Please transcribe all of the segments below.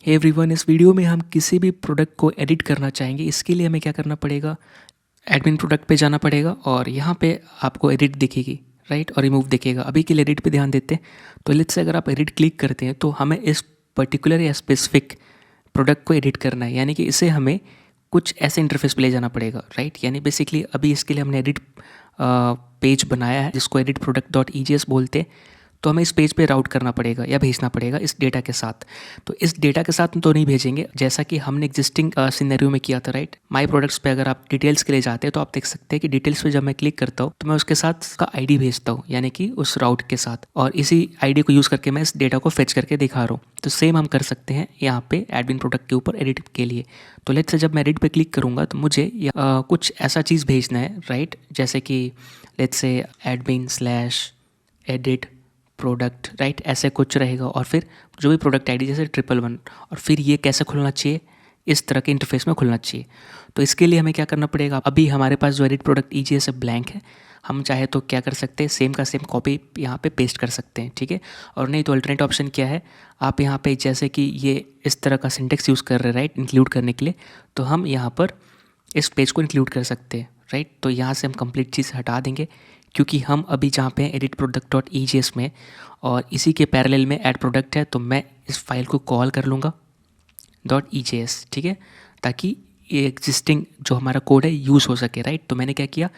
Hey everyone, इस video में हम किसी भी प्रोडक्ट को एडिट करना चाहेंगे। इसके लिए हमें क्या करना पड़ेगा, एडमिन प्रोडक्ट पे जाना पड़ेगा और यहाँ पे आपको एडिट दिखेगी, राइट, और रिमूव दिखेगा। अभी के लिए एडिट पे ध्यान देते हैं। तो लेट्स से अगर आप एडिट क्लिक करते हैं तो हमें इस पर्टिकुलर या स्पेसिफिक प्रोडक्ट को एडिट करना है, यानी कि इसे हमें कुछ ऐसे इंटरफेस पे ले जाना पड़ेगा, राइट। यानी बेसिकली अभी इसके लिए हमने एडिट पेज बनाया है जिसको edit product.egs बोलते हैं। तो हमें इस पेज पे राउट करना पड़ेगा या भेजना पड़ेगा इस डेटा के साथ। तो इस डेटा के साथ तो नहीं भेजेंगे, जैसा कि हमने एग्जिस्टिंग सिनेरियो में किया था, राइट। माई प्रोडक्ट्स पे अगर आप डिटेल्स के लिए जाते हैं तो आप देख सकते हैं कि डिटेल्स पे जब मैं क्लिक करता हूँ तो मैं उसके साथ उसका आईडी भेजता हूँ, यानी कि उस राउट के साथ, और इसी आईडी को यूज़ करके मैं इस डेटा को फेच करके दिखा रहा हूँ। तो सेम हम कर सकते हैं यहाँ पे एडमिन प्रोडक्ट के ऊपर एडिट के लिए। तो लेट्स से जब मैं एडिट पे क्लिक करूँगा तो मुझे कुछ ऐसा चीज़ भेजना है, राइट। जैसे कि let's say admin/edit product, right, ऐसे कुछ रहेगा। और फिर जो भी प्रोडक्ट आईडी जैसे 111, और फिर ये कैसे खुलना चाहिए, इस तरह के इंटरफेस में खुलना चाहिए। तो इसके लिए हमें क्या करना पड़ेगा, अभी हमारे पास जो एडिट प्रोडक्ट EGS ब्लैंक है, हम चाहे तो क्या कर सकते हैं, सेम का सेम कॉपी यहाँ पे पेस्ट कर सकते हैं, ठीक है। और नहीं तो अल्टरनेट ऑप्शन क्या है, आप यहाँ पे जैसे कि ये इस तरह का सिंटेक्स यूज़ कर रहे हैं, राइट, इंक्लूड करने के लिए, तो हम यहाँ पर इस पेज को इंक्लूड कर सकते हैं, राइट। तो यहाँ से हम कंप्लीट चीज़ हटा देंगे क्योंकि हम अभी जहाँ पे एडिट product.egs में और इसी के पैरेलल में ऐड प्रोडक्ट है, तो मैं इस फाइल को कॉल कर लूँगा .egs, ठीक है, ताकि ये एग्जिस्टिंग जो हमारा कोड है यूज़ हो सके, राइट। तो मैंने क्या किया,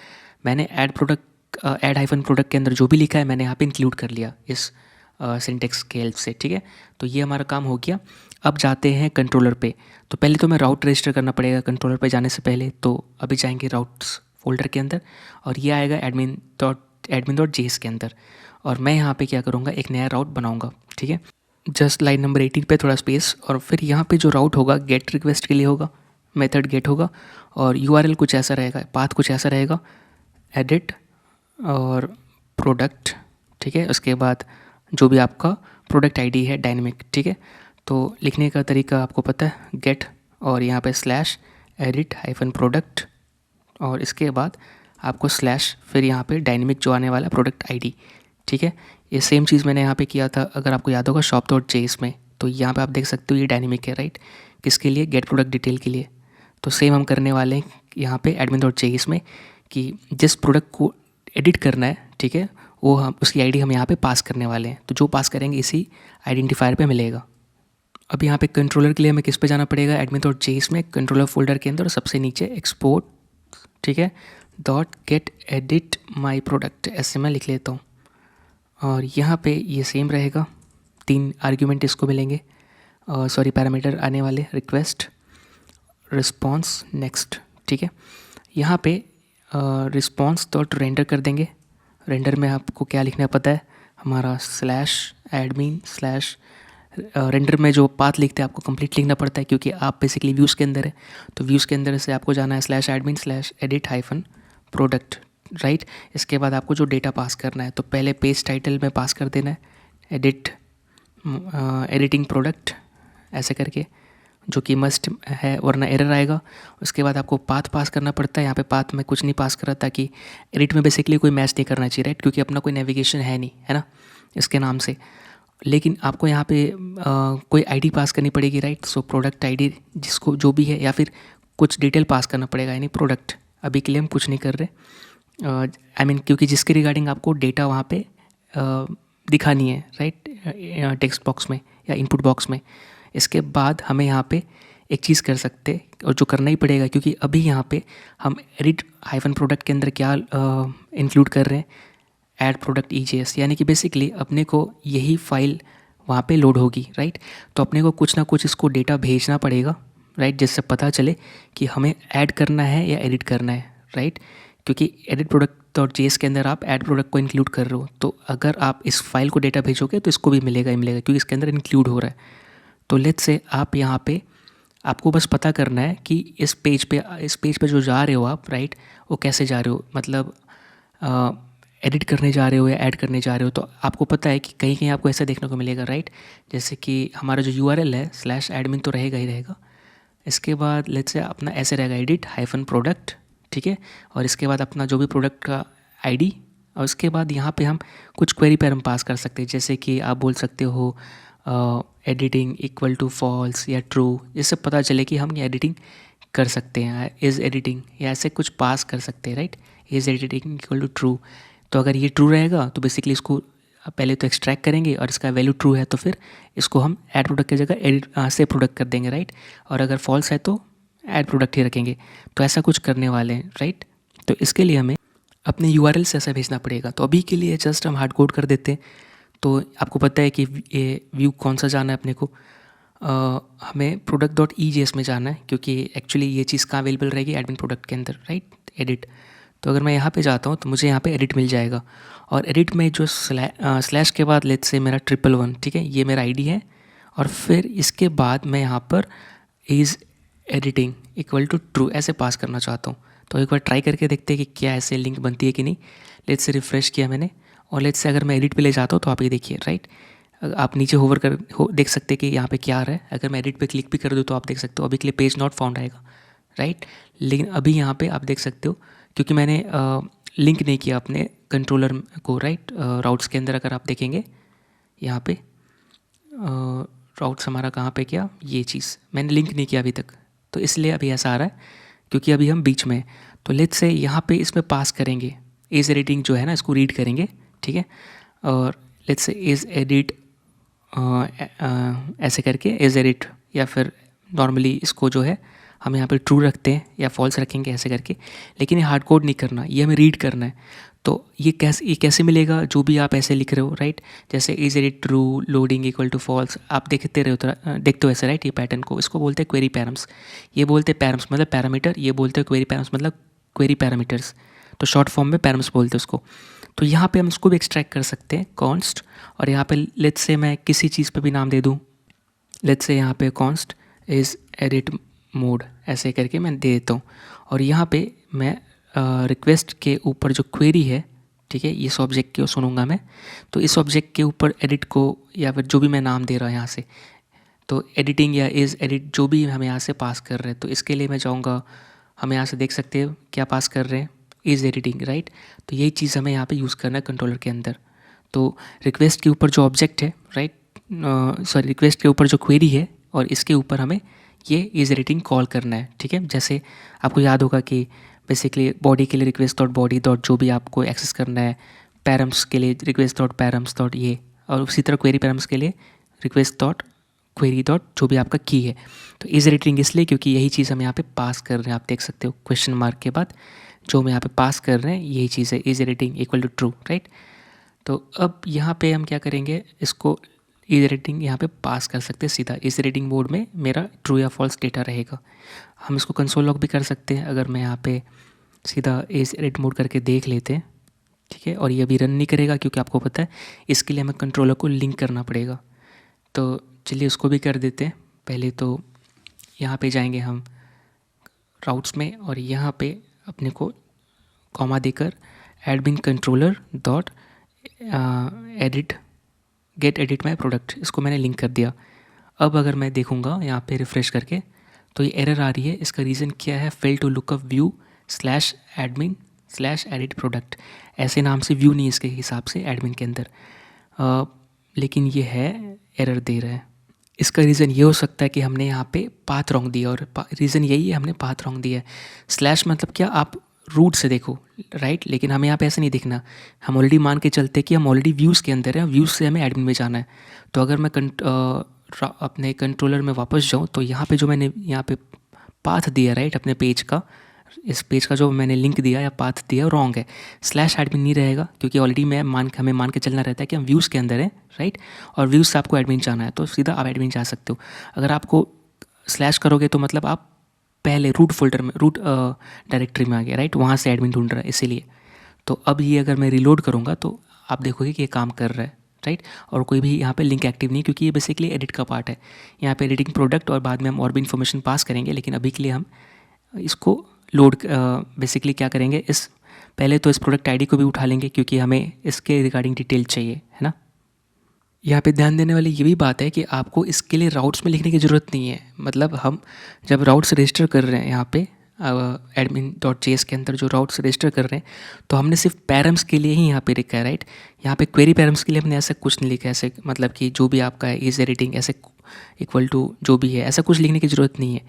मैंने ऐड हाइफन प्रोडक्ट के अंदर जो भी लिखा है मैंने यहाँ पे इंक्लूड कर लिया इस सिंटेक्स के हेल्प से, ठीक है। तो ये हमारा काम हो गया। अब जाते हैं कंट्रोलर पे। तो पहले तो मैं राउट रजिस्टर करना पड़ेगा कंट्रोलर पे जाने से पहले। तो अभी जाएंगे राउट्स फोल्डर के अंदर और ये आएगा admin.js के अंदर, और मैं यहाँ पे क्या करूँगा, एक नया राउट बनाऊँगा, ठीक है। जस्ट लाइन नंबर 18 पे थोड़ा स्पेस, और फिर यहाँ पे जो राउट होगा गेट रिक्वेस्ट के लिए होगा, मेथड गेट होगा, और URL कुछ ऐसा रहेगा, पाथ कुछ ऐसा रहेगा, एडिट और प्रोडक्ट, ठीक है। उसके बाद जो भी आपका प्रोडक्ट आईडी है डायनेमिक, ठीक है। तो लिखने का तरीका आपको पता है, गेट और यहाँ पे /edit-product, और इसके बाद आपको स्लैश, फिर यहाँ पे डायनेमिक जो आने वाला प्रोडक्ट आईडी, ठीक है। ये सेम चीज़ मैंने यहाँ पे किया था, अगर आपको याद होगा shop.js में। तो यहाँ पे आप देख सकते हो ये डायनेमिक है, राइट, किसके लिए, गेट प्रोडक्ट डिटेल के लिए। तो सेम हम करने वाले हैं यहाँ पे admin.js में कि जिस प्रोडक्ट को एडिट करना है, ठीक है, वो हम उसकी आईडी हम यहाँ पे पास करने वाले हैं। तो जो पास करेंगे इसी आइडेंटिफायर पे मिलेगा। अब यहाँ पे कंट्रोलर के लिए हमें किस पे जाना पड़ेगा, admin.js में कंट्रोलर फोल्डर के अंदर सबसे नीचे एक्सपोर्ट, ठीक है, .get-edit-my-product ऐसे मैं लिख लेता हूँ। और यहाँ पे ये सेम रहेगा, 3 आर्ग्यूमेंट इसको मिलेंगे, पैरामीटर आने वाले, रिक्वेस्ट, रिस्पॉन्स, नेक्स्ट, ठीक है। यहाँ पे रिस्पॉन्स डॉट रेंडर कर देंगे। रेंडर में आपको क्या लिखना है पता है, हमारा /admin/ रेंडर में जो पाथ लिखते हैं आपको कंप्लीट लिखना पड़ता है क्योंकि आप बेसिकली व्यूज़ के अंदर है। तो व्यूज़ के अंदर से आपको जाना है /admin/edit-product, राइट। इसके बाद आपको जो डेटा पास करना है, तो पहले पेज टाइटल में पास कर देना है एडिटिंग प्रोडक्ट ऐसे करके, जो कि मस्ट है वरना एरर आएगा। उसके बाद आपको पाथ पास करना पड़ता है। यहाँ पे पाथ में कुछ नहीं पास कर रहा ताकि एडिट में बेसिकली कोई मैच नहीं करना चाहिए, राइट, क्योंकि अपना कोई नेविगेशन है नहीं, है ना, इसके नाम से। लेकिन आपको यहाँ पे कोई आईडी पास करनी पड़ेगी, राइट। सो प्रोडक्ट आईडी जिसको जो भी है, या फिर कुछ डिटेल पास करना पड़ेगा, यानी प्रोडक्ट। अभी के लिए हम कुछ नहीं कर रहे, क्योंकि जिसके रिगार्डिंग आपको डेटा वहाँ पे दिखानी है, राइट, टेक्स्ट बॉक्स में या इनपुट बॉक्स में। इसके बाद हमें यहाँ पे एक चीज़ कर सकते हैं, और जो करना ही पड़ेगा क्योंकि अभी यहाँ पे हम edit-product के अंदर क्या इंक्लूड कर रहे हैं, ऐड प्रोडक्ट EGS, यानी कि बेसिकली अपने को यही फाइल वहाँ पे लोड होगी, राइट। तो अपने को कुछ ना कुछ इसको डेटा भेजना पड़ेगा, राइट, जिससे पता चले कि हमें ऐड करना है या एडिट करना है, राइट। क्योंकि edit-product.js के अंदर आप ऐड प्रोडक्ट को इंक्लूड कर रहे हो, तो अगर आप इस फाइल को डेटा भेजोगे तो इसको भी मिलेगा ही मिलेगा क्योंकि इसके अंदर इंक्लूड हो रहा है। तो लेट्स से आप यहाँ पे आपको बस पता करना है कि इस पेज पे जो जा रहे हो आप, राइट, वो कैसे जा रहे हो, मतलब एडिट करने जा रहे हो या ऐड करने जा रहे हो। तो आपको पता है कि कहीं कहीं आपको ऐसा देखने को मिलेगा, राइट, जैसे कि हमारा जो URL है /admin तो रहेगा ही रहेगा। इसके बाद लेट्स से अपना ऐसे रहेगा edit-product, ठीक है, और इसके बाद अपना जो भी प्रोडक्ट का आईडी, और उसके बाद यहाँ पे हम कुछ क्वेरी पर हम पास कर सकते हैं, जैसे कि आप बोल सकते हो एडिटिंग इक्वल टू फॉल्स या ट्रू, इससे पता चले कि हम ये एडिटिंग कर सकते हैं, इज़ एडिटिंग या ऐसे कुछ पास कर सकते हैं, right. Is editing equal to true, तो अगर ये ट्रू रहेगा तो बेसिकली इसको पहले तो एक्सट्रैक्ट करेंगे और इसका वैल्यू ट्रू है तो फिर इसको हम ऐड प्रोडक्ट की जगह एडिट से प्रोडक्ट कर देंगे, राइट। और अगर फॉल्स है तो ऐड प्रोडक्ट ही रखेंगे। तो ऐसा कुछ करने वाले हैं, राइट। तो इसके लिए हमें अपने यूआरएल से ऐसा भेजना पड़ेगा। तो अभी के लिए जस्ट हम हार्ड कोड कर देते हैं। तो आपको पता है कि ये व्यू कौन सा जाना है अपने को, हमें product.ejs में जाना है, क्योंकि एक्चुअली ये चीज़ कहाँ अवेलेबल रहेगी, एडमिन प्रोडक्ट के अंदर, राइट, एडिट। तो अगर मैं यहाँ पे जाता हूँ तो मुझे यहाँ पे एडिट मिल जाएगा, और एडिट में जो स्लैश के बाद लेट्स से मेरा 111, ठीक है, ये मेरा आईडी है। और फिर इसके बाद मैं यहाँ पर is editing equal to true ऐसे पास करना चाहता हूँ। तो एक बार ट्राई करके देखते हैं कि क्या ऐसे लिंक बनती है कि नहीं। लेट्स से रिफ़्रेश किया मैंने, और लेट्स से अगर मैं एडिट पे ले जाता हूँ तो आप ये देखिए, राइट, आप नीचे होवर देख सकते हैं कि यहाँ पे क्या आ रहा है। अगर मैं एडिट पे क्लिक भी कर दूँ तो आप देख सकते हो अभी के लिए पेज नॉट फाउंड आएगा, राइट। लेकिन अभी यहाँ पे आप देख सकते हो क्योंकि मैंने लिंक नहीं किया अपने कंट्रोलर को, राइट। राउट्स के अंदर अगर आप देखेंगे यहाँ पे राउट्स हमारा कहाँ पे क्या, ये चीज़ मैंने लिंक नहीं किया अभी तक, तो इसलिए अभी ऐसा आ रहा है क्योंकि अभी हम बीच में हैं। तो लेट्स से यहाँ पे इसमें पास करेंगे इज़ एडिटिंग जो है ना, इसको रीड करेंगे, ठीक है। और लेट्स से इज़ एडिट ऐसे करके इज़ एडिट, या फिर नॉर्मली इसको जो है हम यहाँ पे ट्रू रखते हैं या फॉल्स रखेंगे ऐसे करके। लेकिन ये हार्ड कोड नहीं करना, ये हमें रीड करना है। तो ये कैसे मिलेगा, जो भी आप ऐसे लिख रहे हो, राइट। जैसे is edit true loading equal to false, आप देखते हो ऐसे, राइट। ये पैटर्न को इसको बोलते हैं क्वेरी पैरम्स। ये बोलते हैं पैरम्स मतलब पैरामीटर, ये बोलते हैं क्वेरी पैरम्स मतलब क्वेरी पैरामीटर्स। तो शॉर्ट फॉर्म में पैरम्स बोलते हैं उसको। तो यहाँ पे हम इसको भी एक्सट्रैक्ट कर सकते हैं कॉन्स्ट, और यहाँ पे लेट्स से मैं किसी चीज़ पे भी नाम दे दूँ, लेट्स से यहाँ पे कॉन्स्ट इज़ एडिट मोड ऐसे करके मैं दे देता हूँ। और यहाँ पे मैं रिक्वेस्ट के ऊपर जो क्वेरी है, ठीक है, इस ऑब्जेक्ट को सुनूंगा मैं। तो इस ऑब्जेक्ट के ऊपर एडिट को या फिर जो भी मैं नाम दे रहा हूँ यहाँ से, तो एडिटिंग या इज़ एडिट जो भी हम यहाँ से पास कर रहे हैं, तो इसके लिए मैं जाऊँगा, हम यहाँ से देख सकते हैं क्या पास कर रहे हैं, इज़ एडिटिंग, राइट। तो यही चीज़ हमें यहाँ पे यूज़ करना है कंट्रोलर के अंदर। तो रिक्वेस्ट के ऊपर जो ऑब्जेक्ट है, राइट, सॉरी रिक्वेस्ट के ऊपर जो क्वेरी है और इसके ऊपर हमें ये इज़ एडिटिंग कॉल करना है, ठीक है। जैसे आपको याद होगा कि बेसिकली बॉडी के लिए रिक्वेस्ट डॉट बॉडी डॉट जो भी आपको एक्सेस करना है, पैरम्स के लिए रिक्वेस्ट डॉट पैरम्स डॉट ये, और उसी तरह क्वेरी पैरम्स के लिए रिक्वेस्ट डॉट क्वेरी डॉट जो भी आपका की है। तो इज़ एडिटिंग इसलिए क्योंकि यही चीज़ हम यहाँ पे पास कर रहे हैं, आप देख सकते हो क्वेश्चन मार्क के बाद जो हम यहाँ पे पास कर रहे हैं यही चीज़ है, is editing equal to true, right. तो अब यहाँ पे हम क्या करेंगे, इसको इज़ एडिटिंग यहाँ पे पास कर सकते हैं सीधा। इज़ एडिटिंग मोड में मेरा ट्रू या फॉल्स डेटा रहेगा। हम इसको कंसोल लॉग भी कर सकते हैं, अगर मैं यहाँ पे सीधा इज़ एडिट मोड करके देख लेते हैं, ठीक है। और ये अभी रन नहीं करेगा क्योंकि आपको पता है इसके लिए हमें कंट्रोलर को लिंक करना पड़ेगा। तो चलिए उसको भी कर देते हैं। पहले तो यहाँ पे जाएंगे हम राउट्स में, और यहाँ पे अपने को कॉमा देकर admin controller dot edit get edit my product, इसको मैंने लिंक कर दिया। अब अगर मैं देखूँगा यहाँ पे रिफ़्रेश करके तो ये एरर आ रही है। इसका रीज़न क्या है, fail to lookup view slash admin slash edit product, ऐसे नाम से व्यू नहीं इसके हिसाब से एडमिन के अंदर, लेकिन ये है एरर दे रहा है। इसका रीज़न ये हो सकता है कि हमने यहाँ पे पाथ रॉन्ग दिया, और रीज़न यही है हमने पाथ रॉन्ग दिया है। स्लैश मतलब क्या, आप रूट से देखो, राइट। लेकिन हमें यहाँ पे ऐसे नहीं दिखना, हम ऑलरेडी मान के चलते कि हम ऑलरेडी व्यूज़ के अंदर हैं, व्यूज़ से हमें एडमिन में जाना है। तो अगर मैं अपने कंट्रोलर में वापस जाऊँ तो यहाँ पे जो मैंने यहाँ पे पाथ दिया, राइट, अपने पेज का, इस पेज का जो मैंने लिंक दिया या पाथ दिया रॉन्ग है। स्लैश एडमिन नहीं रहेगा क्योंकि ऑलरेडी हमें मान के चलना रहता है कि हम व्यूज़ के अंदर हैं, राइट। और व्यूज़ से आपको एडमिन जाना है तो सीधा आप एडमिन जा सकते हो। अगर आपको स्लैश करोगे तो मतलब आप पहले रूट फोल्डर में, रूट डायरेक्टरी में आ गया, राइट, वहाँ से एडमिन ढूंढ रहा है इसीलिए। तो अब ये अगर मैं रिलोड करूँगा तो आप देखोगे कि ये काम कर रहा है, राइट। और कोई भी यहाँ पे लिंक एक्टिव नहीं, क्योंकि ये बेसिकली एडिट का पार्ट है। यहाँ पे एडिटिंग प्रोडक्ट और बाद में हम और भी इन्फॉर्मेशन पास करेंगे, लेकिन अभी के लिए हम इसको लोड बेसिकली क्या करेंगे, इस पहले तो इस प्रोडक्ट आईडी को भी उठा लेंगे क्योंकि हमें इसके रिगार्डिंग डिटेल चाहिए, है ना। यहाँ पे ध्यान देने वाली ये भी बात है कि आपको इसके लिए राउट्स में लिखने की ज़रूरत नहीं है। मतलब हम जब राउट्स रजिस्टर कर रहे हैं यहाँ पे admin.js के अंदर जो राउट्स रजिस्टर कर रहे हैं, तो हमने सिर्फ पैरम्स के लिए ही यहाँ पे लिखा है, राइट। यहाँ पे क्वेरी पैरम्स के लिए हमने ऐसा कुछ नहीं लिखा है, ऐसे मतलब कि जो भी आपका है इज़ एडिटिंग ऐसे इक्वल टू जो भी है, ऐसा कुछ लिखने की ज़रूरत नहीं है,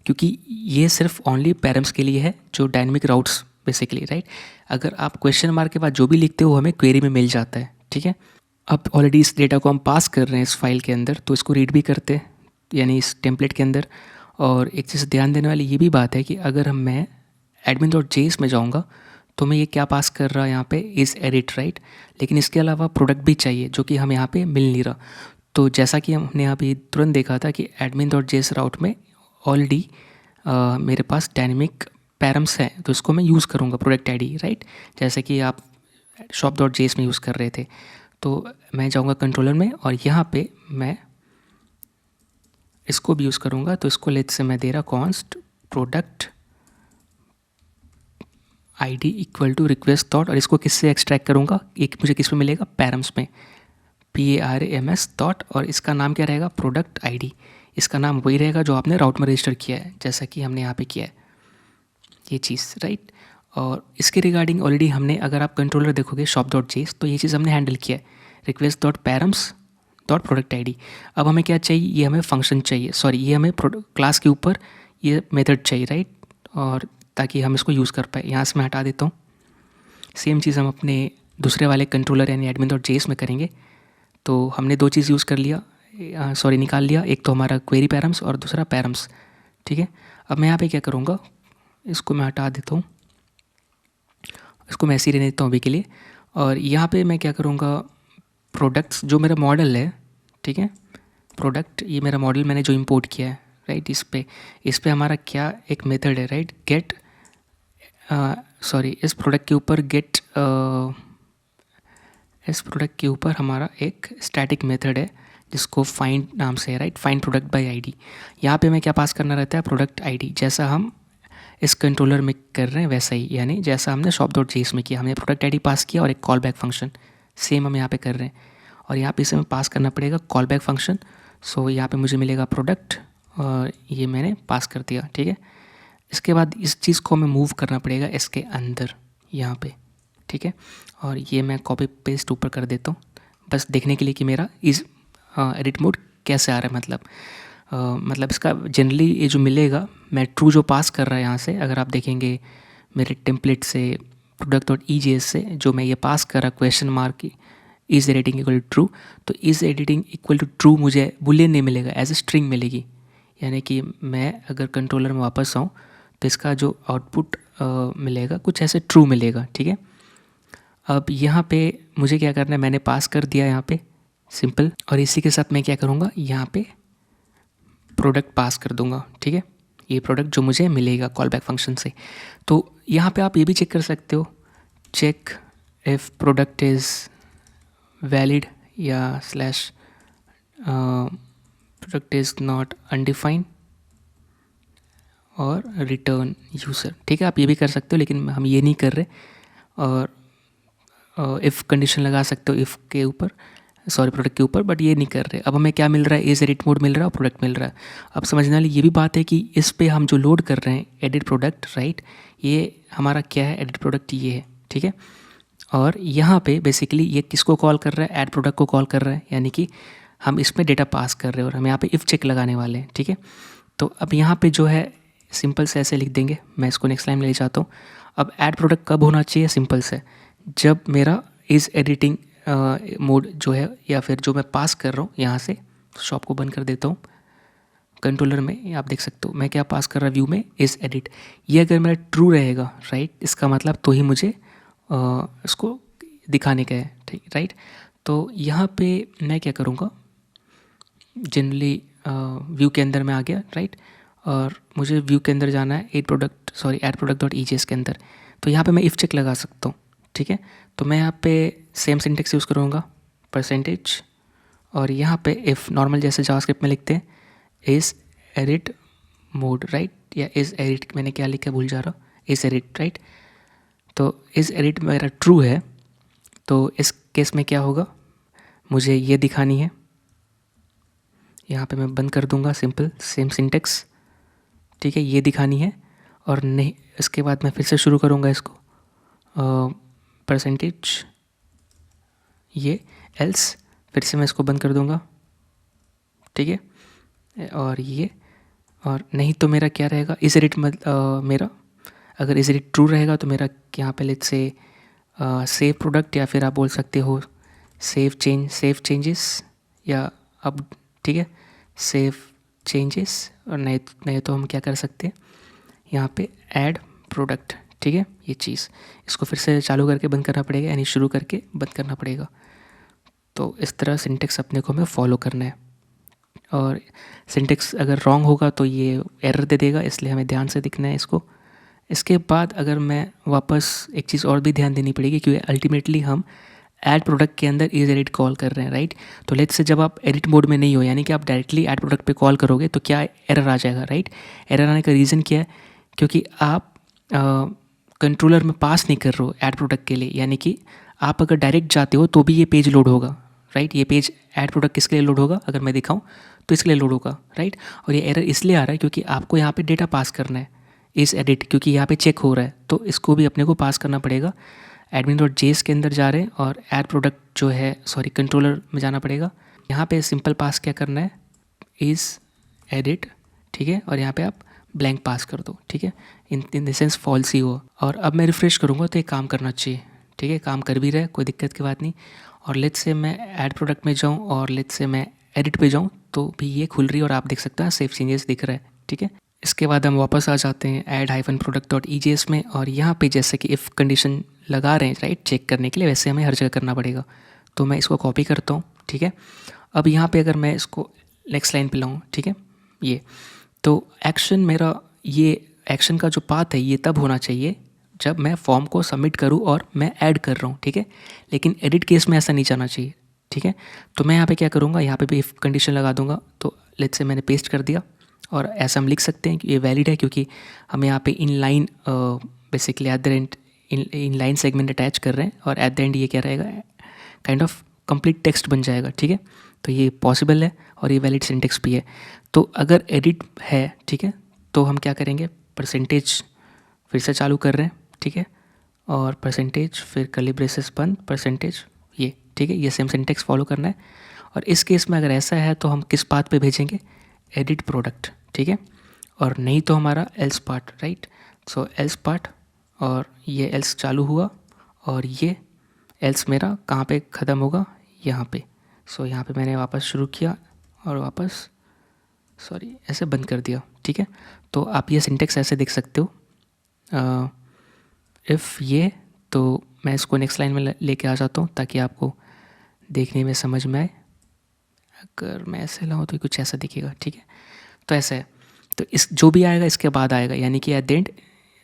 क्योंकि ये सिर्फ ओनली पैरम्स के लिए है जो डायनेमिक राउट्स बेसिकली, राइट। अगर आप क्वेश्चन मार्क के बाद जो भी लिखते हो वो हमें क्वेरी में मिल जाता है, ठीक है। अब ऑलरेडी इस डेटा को हम पास कर रहे हैं इस फाइल के अंदर, तो इसको रीड भी करते हैं यानी इस टेम्पलेट के अंदर। और एक चीज़ ध्यान देने वाली ये भी बात है कि अगर मैं admin.js में जाऊँगा तो मैं ये क्या पास कर रहा यहाँ पे इज़ एडिट, राइट। लेकिन इसके अलावा प्रोडक्ट भी चाहिए जो कि हमें यहाँ पे मिल नहीं रहा। तो जैसा कि हमने यहाँ पे तुरंत देखा था कि admin.js राउट में ऑलरेडी मेरे पास डायनेमिक पैरम्स हैं, तो इसको मैं यूज़ करूँगा प्रोडक्ट आईडी, राइट। जैसे कि आप shop.js में यूज़ कर रहे थे। तो मैं जाऊँगा कंट्रोलर में और यहाँ पे मैं इसको भी यूज़ करूँगा। तो इसको लेट से मैं दे रहा const product ID equal to request dot, और इसको किससे एक्सट्रैक्ट करूँगा, एक मुझे किस में मिलेगा, पैरम्स में, PARAMS डॉट, और इसका नाम क्या रहेगा, प्रोडक्ट आईडी। इसका नाम वही रहेगा जो आपने राउट में रजिस्टर किया है, जैसा कि हमने यहाँ पे किया है ये चीज़, राइट। और इसके रिगार्डिंग ऑलरेडी हमने, अगर आप कंट्रोलर देखोगे shop.js, तो ये चीज़ हमने हैंडल किया है, request dot params dot product ID. अब हमें क्या चाहिए, ये हमें फंक्शन चाहिए, सॉरी ये हमें क्लास के ऊपर ये मेथड चाहिए, राइट। और ताकि हम इसको यूज़ कर पाए, यहाँ से मैं हटा देता हूँ। सेम चीज़ हम अपने दूसरे वाले कंट्रोलर यानी admin.js में करेंगे। तो हमने दो चीज़ यूज़ कर लिया, निकाल लिया, एक तो हमारा क्वेरी पैरम्स और दूसरा पैरम्स, ठीक है। अब मैं यहाँ पे क्या करूँगा, इसको मैं हटा देता हूँ, इसको मैं ऐसे ही रहने देता हूँ अभी के लिए। और यहाँ पे मैं क्या करूँगा, प्रोडक्ट्स जो मेरा मॉडल है, ठीक है, प्रोडक्ट ये मेरा मॉडल मैंने जो इंपोर्ट किया है, राइट। इस पे हमारा क्या एक मेथड है, राइट, गेट, सॉरी इस प्रोडक्ट के ऊपर गेट, इस प्रोडक्ट के ऊपर हमारा एक स्टैटिक मेथड है जिसको फाइंड नाम से है, right, find product bye ID. यहाँ पे मैं क्या पास करना रहता है, प्रोडक्ट आईडी, जैसा हम इस कंट्रोलर में कर रहे हैं वैसा ही, यानी जैसा हमने shop.js में किया, हमने प्रोडक्ट आईडी पास किया और एक कॉल बैक फंक्शन, सेम हम यहाँ पे कर रहे हैं। और यहाँ पे इसे हमें पास करना पड़ेगा कॉल बैक फंक्शन। सो यहाँ पे मुझे मिलेगा प्रोडक्ट, और ये मैंने पास कर दिया, ठीक है। इसके बाद इस चीज़ को हमें मूव करना पड़ेगा इसके अंदर यहाँ पे, ठीक है। और ये मैं कॉपी पेस्ट ऊपर कर देता हूँ, बस देखने के लिए कि मेरा इस एडिट मोड कैसे आ रहा है। मतलब इसका जनरली ये जो मिलेगा, मैं ट्रू जो पास कर रहा है यहाँ से, अगर आप देखेंगे मेरे टेम्पलेट से product.ejs से जो मैं ये पास कर रहा question mark is editing equal to true, तो is editing equal to true मुझे बुलियन नहीं मिलेगा, एज ए स्ट्रिंग मिलेगी। यानी कि मैं अगर कंट्रोलर में वापस आऊँ तो इसका जो आउटपुट मिलेगा कुछ ऐसे ट्रू मिलेगा, ठीक है। अब यहाँ पे मुझे क्या करना है, मैंने पास कर दिया यहाँ पे सिंपल, और इसी के साथ मैं क्या करूँगा, यहाँ पे प्रोडक्ट पास कर दूँगा, ठीक है। ये प्रोडक्ट जो मुझे मिलेगा कॉल बैक फंक्शन से। तो यहाँ पे आप ये भी चेक कर सकते हो, check if product is valid या slash product is not undefined और रिटर्न यूज़र, ठीक है। आप ये भी कर सकते हो, लेकिन हम ये नहीं कर रहे। और इफ़ कंडीशन लगा सकते हो इफ़ के ऊपर, सॉरी प्रोडक्ट के ऊपर, बट ये नहीं कर रहे। अब हमें क्या मिल रहा है, इज़ एडिट मोड मिल रहा है और प्रोडक्ट मिल रहा है। अब समझने वाली ये भी बात है कि इस पे हम जो लोड कर रहे हैं एडिट प्रोडक्ट, राइट, ये हमारा क्या है, एडिट प्रोडक्ट ये है, ठीक है। और यहाँ पे बेसिकली ये किसको कॉल कर रहा है, ऐड प्रोडक्ट को कॉल कर रहा है, यानी कि हम इसमें डेटा पास कर रहे हैं और हम यहाँ पे इफ़ चेक लगाने वाले हैं, ठीक है। तो अब यहाँ पे जो है सिंपल से ऐसे लिख देंगे, मैं इसको नेक्स्ट लाइन में ले जाता हूँ। अब ऐड प्रोडक्ट कब होना चाहिए, सिंपल से जब मेरा इज़ एडिटिंग मोड जो है, या फिर जो मैं पास कर रहा हूँ यहाँ से, शॉप को बंद कर देता हूँ, कंट्रोलर में आप देख सकते हो मैं क्या पास कर रहा व्यू में, इज़ एडिट। ये अगर मेरा ट्रू रहेगा, राइट, इसका मतलब तो ही मुझे इसको दिखाने का है, ठीक, राइट। तो यहाँ पे मैं क्या करूँगा, जनरली व्यू के अंदर में आ गया, राइट, और मुझे व्यू के अंदर जाना है ऐड प्रोडक्ट.ejs के अंदर। तो यहाँ पे मैं इफ़ चेक लगा सकता हूँ, ठीक है। तो मैं यहाँ पे सेम सिंटेक्स यूज़ करूँगा, परसेंटेज, और यहाँ पे इफ़ नॉर्मल जैसे जावास्क्रिप्ट में लिखते हैं, इज़ एडिट मोड, राइट, या इज़ एडिट, मैंने क्या लिखा भूल जा रहा, इज़ एडिट, राइट। तो इज़ एडिट मेरा ट्रू है, तो इस केस में क्या होगा, मुझे ये दिखानी है। यहाँ पे मैं बंद कर दूँगा, सिंपल सेम सिंटेक्स, ठीक है, ये दिखानी है। और नहीं, इसके बाद मैं फिर से शुरू करूँगा इसको, परसेंटेज, ये एल्स, फिर से मैं इसको बंद कर दूँगा, ठीक है। और ये, और नहीं तो मेरा क्या रहेगा, इज एडिट मेरा अगर इज एडिट ट्रू रहेगा तो मेरा यहाँ पे लेट्स से सेव प्रोडक्ट, या फिर आप बोल सकते हो सेव चेंजेस, या अब ठीक है सेव चेंजेस। और नहीं तो हम क्या कर सकते हैं यहाँ पे ऐड प्रोडक्ट, ठीक है ये चीज़। इसको फिर से चालू करके बंद करना पड़ेगा, यानी शुरू करके बंद करना पड़ेगा। तो इस तरह सिंटेक्स अपने को हमें फॉलो करना है, और सिंटेक्स अगर रॉन्ग होगा तो ये एरर दे देगा, इसलिए हमें ध्यान से दिखना है इसको। इसके बाद अगर मैं वापस एक चीज़ और भी ध्यान देनी पड़ेगी, क्योंकि अल्टीमेटली हम ऐड प्रोडक्ट के अंदर इज एडिट कॉल कर रहे हैं, राइट। तो लेट्स से जब आप एडिट मोड में नहीं हो, यानी कि आप डायरेक्टली ऐड प्रोडक्ट पे कॉल करोगे तो क्या एरर आ जाएगा, राइट। एरर आने का रीज़न क्या है, क्योंकि आप कंट्रोलर में पास नहीं कर रहे हो ऐड प्रोडक्ट के लिए, यानी कि आप अगर डायरेक्ट जाते हो तो भी ये पेज लोड होगा, राइट। ये पेज ऐड प्रोडक्ट किसके लिए लोड होगा, अगर मैं दिखाऊं तो इसके लिए लोड होगा, राइट। और ये एरर इसलिए आ रहा है क्योंकि आपको यहाँ पे डेटा पास करना है इस एडिट, क्योंकि यहाँ पे चेक हो रहा है, तो इसको भी अपने को पास करना पड़ेगा। admin.js के अंदर जा रहे हैं और ऐड प्रोडक्ट जो है कंट्रोलर में जाना पड़ेगा। यहाँ पे सिंपल पास क्या करना है, इज़ एडिट, ठीक है, और यहाँ पे आप ब्लैंक पास कर दो, ठीक है, इन द सेंस फॉल्स ही हो। और अब मैं रिफ़्रेश करूँगा तो ये काम करना चाहिए, ठीक है, काम कर भी रहा है, कोई दिक्कत की बात नहीं। और लेट्स से मैं ऐड प्रोडक्ट में जाऊँ और लेट्स से मैं एडिट पे जाऊँ तो भी ये खुल रही है और आप देख सकते हैं सेव चेंजेस दिख रहा है, ठीक है। इसके बाद हम वापस आ जाते हैं add-product.ejs में, और यहाँ पे जैसे कि इफ़ कंडीशन लगा रहे हैं, राइट, चेक करने के लिए, वैसे हमें हर जगह करना पड़ेगा। तो मैं इसको कॉपी करता हूँ, ठीक है। अब यहाँ पे अगर मैं इसको नेक्स्ट लाइन पे लाऊँ, ठीक है, ये तो एक्शन मेरा, ये एक्शन का जो पाथ है ये तब होना चाहिए जब मैं फॉर्म को सबमिट करूँ और मैं ऐड कर रहा हूँ, ठीक है। लेकिन एडिट केस में ऐसा नहीं जाना चाहिए, ठीक है। तो मैं यहाँ पे क्या करूँगा, यहाँ पे भी इफ़ कंडीशन लगा दूंगा। तो लेट्स से मैंने पेस्ट कर दिया, और ऐसा हम लिख सकते हैं कि ये वैलिड है क्योंकि हम यहाँ पे in line basically at the and in line segment attach कर रहे हैं, और एट द एंड ये क्या रहेगा, काइंड ऑफ कंप्लीट टेक्स्ट बन जाएगा, ठीक है। तो ये पॉसिबल है और ये वैलिड सिंटेक्स भी है। तो अगर एडिट है, ठीक है, तो हम क्या करेंगे, परसेंटेज फिर से चालू कर रहे हैं, ठीक है, और परसेंटेज फिर कर्ली ब्रेसेस बंद, परसेंटेज ये, ठीक है, ये सेम सिंटेक्स फॉलो करना है। और इस केस में अगर ऐसा है तो हम किस पाथ पे भेजेंगे, एडिट प्रोडक्ट, ठीक है, और नहीं तो हमारा एल्स पार्ट, राइट। सो एल्स पार्ट, और ये एल्स चालू हुआ, और ये एल्स मेरा कहाँ पे ख़त्म होगा, यहाँ पे। सो यहाँ पे मैंने वापस शुरू किया और वापस ऐसे बंद कर दिया, ठीक है। तो आप ये सिंटेक्स ऐसे देख सकते हो। इफ़ ये, तो मैं इसको नेक्स्ट लाइन में लेके आ जाता हूँ ताकि आपको देखने में समझ में आए। अगर मैं ऐसे लाऊँ तो कुछ ऐसा दिखेगा, ठीक है। तो ऐसा है, तो इस जो भी आएगा इसके बाद आएगा, यानी कि एट द एंड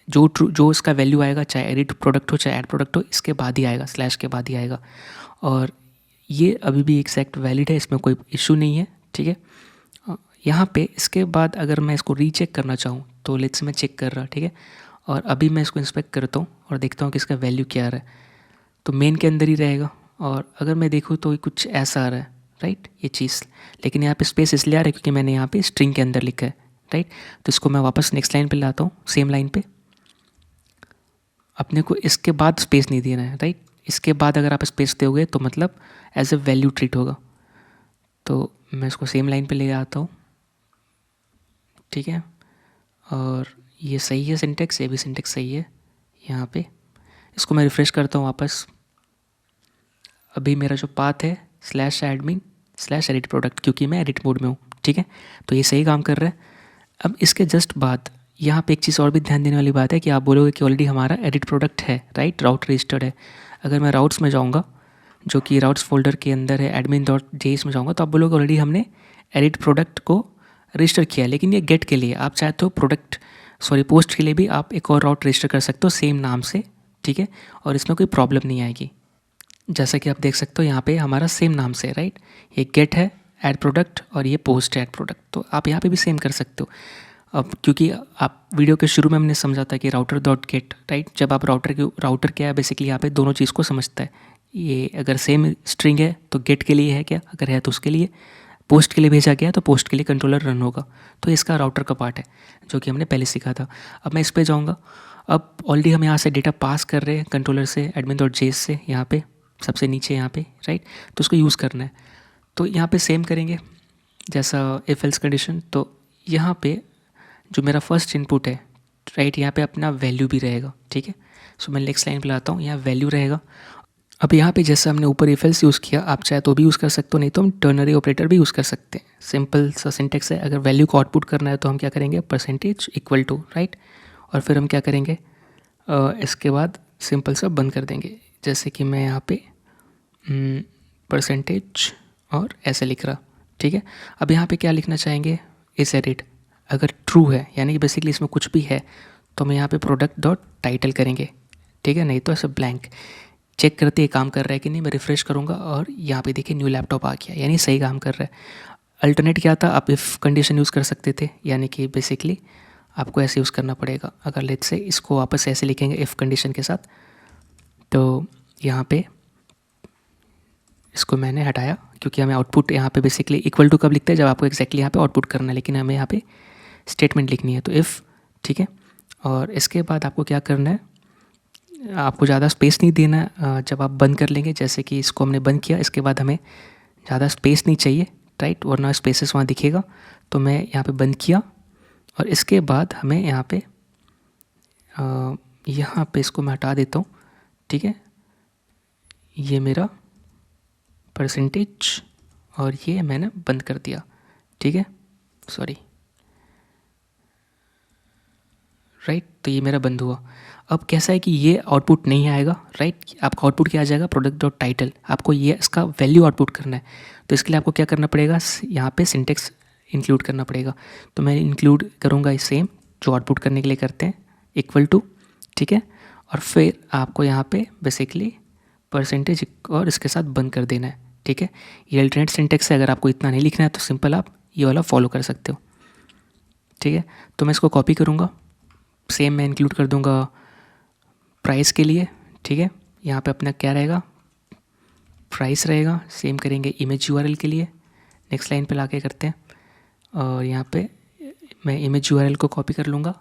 जो इसका वैल्यू आएगा, चाहे एडिट प्रोडक्ट हो चाहे ऐड प्रोडक्ट हो, इसके बाद ही आएगा, स्लैश के बाद ही आएगा। और ये अभी भी एक्जैक्ट वैलिड है, इसमें कोई इशू नहीं है, ठीक है। यहाँ पे इसके बाद अगर मैं इसको रीचेक करना चाहूँ तो लेट्स मैं चेक कर रहा, ठीक है, और अभी मैं इसको इंस्पेक्ट करता हूँ और देखता हूँ कि इसका वैल्यू क्या आ रहा है। तो मेन के अंदर ही रहेगा, और अगर मैं देखूँ तो कुछ ऐसा आ रहा है, राइट, ये चीज़। लेकिन यहाँ पे स्पेस इसलिए आ रहा है क्योंकि मैंने यहाँ पे स्ट्रिंग के अंदर लिखा है, राइट। तो इसको मैं वापस नेक्स्ट लाइन पे लाता हूँ, सेम लाइन पे। अपने को इसके बाद स्पेस नहीं देना है, राइट। इसके बाद अगर आप स्पेस दोगे तो मतलब एज ए वैल्यू ट्रीट होगा। तो मैं इसको सेम लाइन पे ले आता हूँ, ठीक है, और ये सही है सिंटेक्स, ये भी सिंटेक्स सही है यहाँ पे। इसको मैं रिफ़्रेश करता हूँ वापस। अभी मेरा जो पाथ है /admin/edit प्रोडक्ट, क्योंकि मैं एडिट मोड में हूँ, ठीक है, तो ये सही काम कर रहा है। अब इसके जस्ट बाद यहाँ पे एक चीज़ और भी ध्यान देने वाली बात है कि आप बोलोगे कि ऑलरेडी हमारा एडिट प्रोडक्ट है, राइट, राउट रजिस्टर्ड है। अगर मैं राउट्स में जाऊँगा, जो कि राउट्स फोल्डर के अंदर है, admin.js में जाऊँगा, तो आप बोलोगे ऑलरेडी हमने एडिट प्रोडक्ट को रजिस्टर किया है। लेकिन ये गेट के लिए, आप चाहे तो पोस्ट के लिए भी आप एक और राउट रजिस्टर कर सकते हो सेम नाम से, ठीक है, और इसमें कोई प्रॉब्लम नहीं आएगी। जैसा कि आप देख सकते हो यहाँ पे हमारा सेम नाम से, राइट, ये गेट है ऐड प्रोडक्ट और ये पोस्ट है ऐड प्रोडक्ट, तो आप यहाँ पे भी सेम कर सकते हो। अब क्योंकि आप वीडियो के शुरू में हमने समझा था कि राउटर.गेट, राइट, जब आप राउटर क्या है, बेसिकली यहाँ पे दोनों चीज़ को समझता है। ये अगर सेम स्ट्रिंग है तो गेट के लिए है क्या, अगर है तो उसके लिए, पोस्ट के लिए भेजा गया तो पोस्ट के लिए कंट्रोलर रन होगा। तो इसका राउटर का पार्ट है जो कि हमने पहले सीखा था। अब मैं इस पर जाऊँगा। अब ऑलरेडी हम यहाँ से डेटा पास कर रहे हैं कंट्रोलर से, admin.js से, यहाँ पे सबसे नीचे यहाँ पे, राइट, तो उसको यूज़ करना है। तो यहाँ पे सेम करेंगे, जैसा इफ एल्स कंडीशन, तो यहाँ पे जो मेरा फर्स्ट इनपुट है राइट, यहाँ पे अपना वैल्यू भी रहेगा, ठीक है। सो मैं नेक्स्ट लाइन पे लाता हूँ, यहाँ वैल्यू रहेगा। अब यहाँ पे जैसा हमने ऊपर इफ एल्स यूज़ किया, आप चाहे तो भी यूज़ कर सकते हो, नहीं तो हम टर्नरी ऑपरेटर भी यूज़ कर सकते हैं। सिंपल सा सिंटेक्स है। अगर वैल्यू को आउटपुट करना है तो हम क्या करेंगे, परसेंटेज इक्वल टू, राइट, और फिर हम क्या करेंगे, इसके बाद सिंपल सा बंद कर देंगे। जैसे कि मैं यहाँ पे परसेंटेज और ऐसे लिख रहा, ठीक है। अब यहाँ पे क्या लिखना चाहेंगे, इस एडिट, अगर ट्रू है यानी कि बेसिकली इसमें कुछ भी है तो हम यहाँ पे प्रोडक्ट डॉट टाइटल करेंगे, ठीक है, नहीं तो ऐसे ब्लैंक। चेक करते हैं काम कर रहा है कि नहीं। मैं रिफ्रेश करूँगा और यहाँ पे देखिए न्यू लैपटॉप आ गया, यानी सही काम कर रहा है। अल्टरनेट क्या था, आप इफ़ कंडीशन यूज़ कर सकते थे, यानी कि बेसिकली आपको ऐसे यूज़ करना पड़ेगा। अगर लेट्स से इसको वापस ऐसे लिखेंगे इफ़ कंडीशन के साथ, तो यहाँ पे इसको मैंने हटाया क्योंकि हमें आउटपुट यहाँ पे बेसिकली इक्वल टू कब लिखते हैं, जब आपको एक्जैक्टली यहाँ पे आउटपुट करना है, लेकिन हमें यहाँ पे स्टेटमेंट लिखनी है, तो इफ़, ठीक है। और इसके बाद आपको क्या करना है, आपको ज़्यादा स्पेस नहीं देना जब आप बंद कर लेंगे। जैसे कि इसको हमने बंद किया, इसके बाद हमें ज़्यादा स्पेस नहीं चाहिए, राइट, वरना स्पेसेस वहाँ दिखेगा। तो मैं यहाँ पे बंद किया और इसके बाद हमें यहाँ पे इसको मैं हटा देता हूँ, ठीक है। ये मेरा परसेंटेज और ये मैंने बंद कर दिया, ठीक है, सॉरी, राइट। तो ये मेरा बंद हुआ। अब कैसा है कि ये आउटपुट नहीं आएगा, राइट। आपका आउटपुट क्या आ जाएगा, प्रोडक्ट डॉट टाइटल। आपको ये इसका वैल्यू आउटपुट करना है, तो इसके लिए आपको क्या करना पड़ेगा, यहाँ पे सिंटेक्स इंक्लूड करना पड़ेगा। तो मैं इंक्लूड करूँगा इस सेम जो आउटपुट करने के लिए करते हैं, इक्वल टू, ठीक है। और फिर आपको यहाँ पे बेसिकली परसेंटेज और इसके साथ बंद कर देना है, ठीक है। ये अल्टरनेट सिंटेक्स है, अगर आपको इतना नहीं लिखना है तो सिंपल आप ये वाला फॉलो कर सकते हो, ठीक है। तो मैं इसको कॉपी करूँगा, सेम मैं इंक्लूड कर दूँगा प्राइस के लिए, ठीक है। यहाँ पे अपना क्या रहेगा, प्राइस रहेगा। सेम करेंगे इमेज यूआरएल के लिए, नेक्स्ट लाइन पे लाके करते हैं। और यहाँ पे मैं इमेज यूआरएल को कॉपी कर लूँगा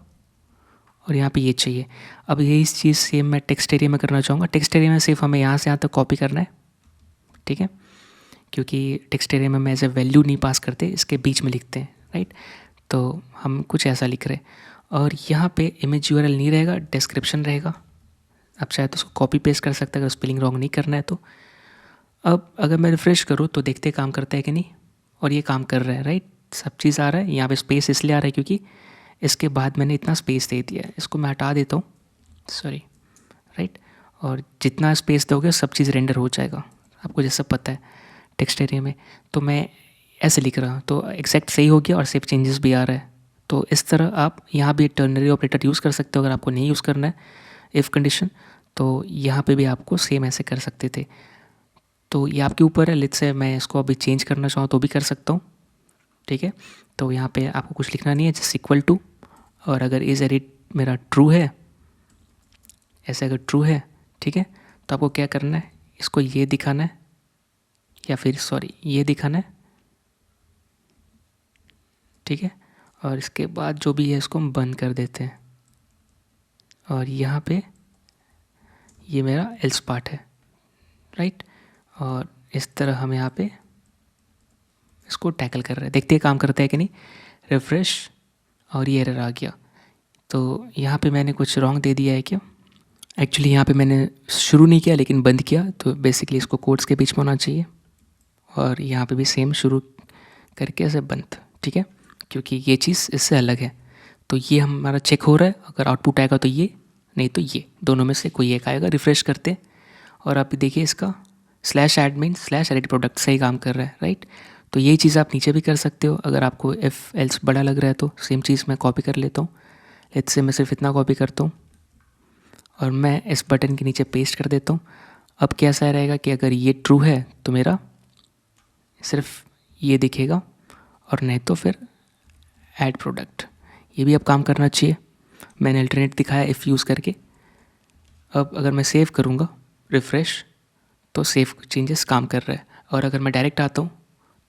और यहाँ पे ये चाहिए। अब यही चीज़ सेम मैं टेक्स्ट एरिया में करना चाहूँगा। टेक्स्ट एरिया में सिर्फ हमें यहाँ से यहाँ तक कॉपी करना है, ठीक है, क्योंकि टेक्स्ट एरिया में एज ए वैल्यू नहीं पास करते, इसके बीच में लिखते हैं, राइट। तो हम कुछ ऐसा लिख रहे हैं और यहाँ पे इमेज यूआरएल नहीं रहेगा, डिस्क्रिप्शन रहेगा। आप चाहे तो उसको कॉपी पेस्ट कर सकते हैं अगर स्पेलिंग रॉन्ग नहीं करना है तो। अब अगर मैं रिफ्रेश करूँ तो देखते काम करता है कि नहीं, और ये काम कर रहा है, राइट। सब चीज़ आ रहा है। यहाँ पे स्पेस इसलिए आ रहा है क्योंकि इसके बाद मैंने इतना स्पेस दे दिया है। इसको मैं हटा देता हूँ, सॉरी, राइट। और जितना स्पेस दोगे सब चीज़ रेंडर हो जाएगा, आपको जैसा पता है टेक्स्ट एरिया में। तो मैं ऐसे लिख रहा हूँ तो एग्जैक्ट सही हो गया और सेफ चेंजेस भी आ रहा है। तो इस तरह आप यहाँ भी टर्नरी ऑपरेटर यूज़ कर सकते हो। अगर आपको नहीं यूज़ करना है इफ़ कंडीशन, तो यहाँ पे भी आपको सेम ऐसे कर सकते थे। तो ये आपके ऊपर है, लेट्स से मैं इसको अभी चेंज करना चाहूँ तो भी कर सकता हूँ, ठीक है। तो यहाँ पे आपको कुछ लिखना नहीं है, जस्ट इक्वल टू। और अगर इज एडिट मेरा ट्रू है, ऐसे अगर ट्रू है, ठीक है, तो आपको क्या करना है, इसको ये दिखाना है, या फिर सॉरी ये दिखाना है, ठीक है। और इसके बाद जो भी है इसको हम बंद कर देते हैं। और यहाँ पे ये मेरा एल्स पार्ट है, राइट। और इस तरह हम यहाँ पे इसको टैकल कर रहे हैं। देखते हैं काम करता है कि नहीं। रिफ्रेश और ये एरर आ गया। तो यहाँ पे मैंने कुछ रॉन्ग दे दिया है क्या, एक्चुअली यहाँ पे मैंने शुरू नहीं किया लेकिन बंद किया, तो बेसिकली इसको कोड्स के बीच में होना चाहिए। और यहाँ पे भी सेम शुरू करके ऐसे बंद, ठीक है, क्योंकि ये चीज़ इससे अलग है। तो ये हमारा चेक हो रहा है, अगर आउटपुट आएगा तो ये, नहीं तो ये, दोनों में से कोई एक आएगा। रिफ्रेश करते और आप देखिए इसका /admin /edit प्रोडक्ट सही काम कर रहा है, राइट। तो यही चीज़ आप नीचे भी कर सकते हो। अगर आपको इफ़ एल्स बड़ा लग रहा है तो सेम चीज़ मैं कॉपी कर लेता हूँ। लेट्स से मैं सिर्फ इतना कॉपी करता हूँ और मैं इस बटन के नीचे पेस्ट कर देता हूँ। अब कैसा रहेगा कि अगर ये ट्रू है तो मेरा सिर्फ ये दिखेगा, और नहीं तो फिर ऐड प्रोडक्ट। ये भी अब काम करना चाहिए। मैंने अल्टरनेट दिखाया इफ़ यूज़ करके। अब अगर मैं सेव करूँगा रिफ़्रेश, तो सेव चेंजेस काम कर रहा है। और अगर मैं डायरेक्ट आता हूँ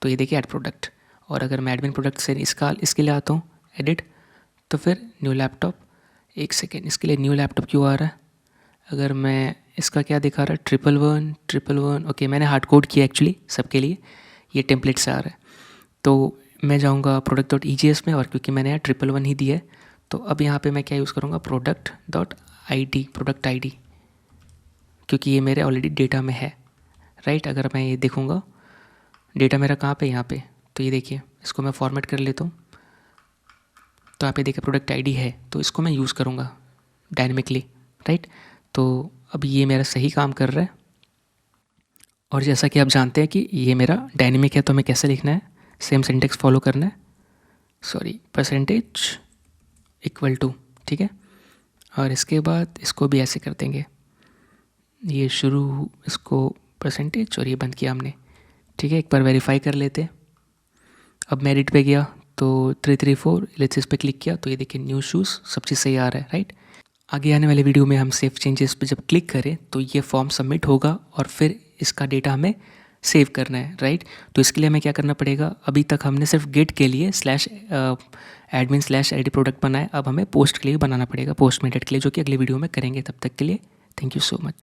तो ये देखिए ऐड प्रोडक्ट। और अगर मैं एडमिन प्रोडक्ट से इसके लिए आता हूँ एडिट, तो फिर न्यू लैपटॉप। एक सेकेंड, इसके लिए न्यू लैपटॉप क्यों आ रहा है, अगर मैं इसका क्या दिखा रहा है, 111 111। ओके, मैंने हार्ड कोड किया एक्चुअली सबके लिए, ये टेम्पलेट से आ रहा है। तो मैं जाऊँगा product.egis में, और क्योंकि मैंने यहाँ 111 ही दिया है तो अब यहाँ पे मैं क्या यूज़ करूँगा, product.id, प्रोडक्ट ID, क्योंकि ये मेरे ऑलरेडी डेटा में है, राइट। अगर मैं ये देखूँगा डेटा मेरा कहाँ पे, यहाँ पे, तो ये देखिए इसको मैं फॉर्मेट कर लेता हूँ, तो यहाँ पे देखिए प्रोडक्ट ID है, तो इसको मैं यूज़ करूँगा डायनेमिकली, राइट। तो अब ये मेरा सही काम कर रहा है। और जैसा कि आप जानते हैं कि ये मेरा डायनेमिक है, तो हमें कैसे लिखना है, सेम सिंटेक्स फॉलो करना है, परसेंटेज इक्वल टू, ठीक है। और इसके बाद इसको भी ऐसे कर देंगे, ये शुरू, इसको परसेंटेज और ये बंद किया हमने, ठीक है। एक बार वेरीफाई कर लेते हैं। अब मैं एडिट पे गया तो 334 लेट्स इस पे क्लिक किया तो ये देखिए न्यू शूज़, सब चीज़ सही आ रहा है, राइट। आगे आने वाले वीडियो में हम सेव चेंजेस पे जब क्लिक करें तो ये फॉर्म सबमिट होगा और फिर इसका डेटा हमें सेव करना है, राइट। तो इसके लिए हमें क्या करना पड़ेगा, अभी तक हमने सिर्फ गेट के लिए /admin/id प्रोडक्ट बनाया, अब हमें पोस्ट के लिए बनाना पड़ेगा, पोस्ट मेथड के लिए, जो कि अगले वीडियो में करेंगे। तब तक के लिए थैंक यू सो मच।